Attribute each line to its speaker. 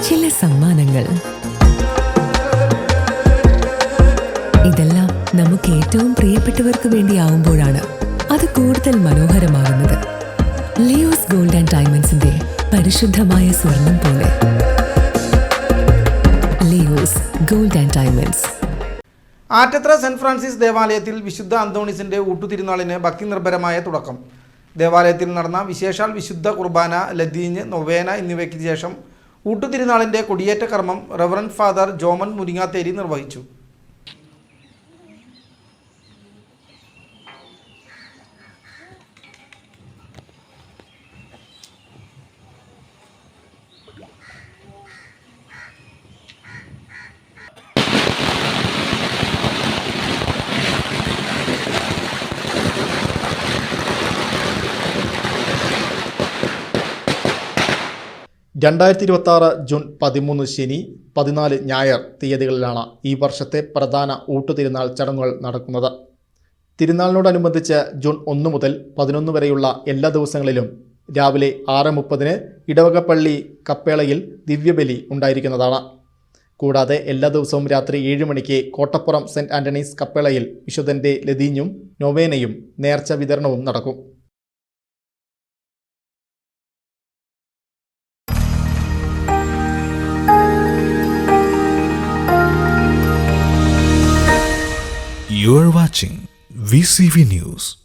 Speaker 1: ചില സമ്മാനങ്ങൾ. ഇതെല്ലാം നമുക്ക് ഏറ്റവും പ്രിയപ്പെട്ടവർക്ക് വേണ്ടിയാവുമ്പോഴാണ് അത് കൂടുതൽ മനോഹരമാകുന്നത്. ലിയോസ് ഗോൾഡ് ആൻഡ് ഡയമണ്ട്സിന്റെ പരിശുദ്ധമായ സ്വർണം പോലെ. Leo's gold and diamonds.
Speaker 2: Attathara saint Francis ദേവാലയത്തിൽ വിശുദ്ധ അന്തോണീസിന്റെ ഊട്ടുതിരുനാളിന് ഭക്തിനിർഭരമായ തുടക്കം. ദേവാലയത്തിൽ നടന്ന വിശേഷാൽ വിശുദ്ധ കുർബാന, ലതീഞ്ഞ്, നൊവേന എന്നിവയ്ക്ക് ശേഷം ഊട്ടുതിരുനാളിന്റെ കൊടിയേറ്റ കർമ്മം റവറന്റ് ഫാദർ ജോമൻ മുരിങ്ങാത്തേരി നിർവഹിച്ചു.
Speaker 3: ജൂൺ 13 ശനി, 14 ഞായർ തീയതികളിലാണ് ഈ വർഷത്തെ പ്രധാന ഊട്ടുതിരുനാൾ ചടങ്ങുകൾ നടക്കുന്നത്. തിരുനാളിനോടനുബന്ധിച്ച് ജൂൺ 1 മുതൽ 11 വരെയുള്ള എല്ലാ ദിവസങ്ങളിലും രാവിലെ 6:30 ഇടവകപ്പള്ളി കപ്പേളയിൽ ദിവ്യബലി ഉണ്ടായിരിക്കുന്നതാണ്. കൂടാതെ എല്ലാ ദിവസവും രാത്രി 7 മണിക്ക് കോട്ടപ്പുറം സെന്റ് ആന്റണീസ് കപ്പേളയിൽ വിശുദ്ധന്റെ ലതീഞ്ഞും നൊവേനയും നേർച്ച വിതരണവും നടക്കും.
Speaker 4: You are watching VCV News.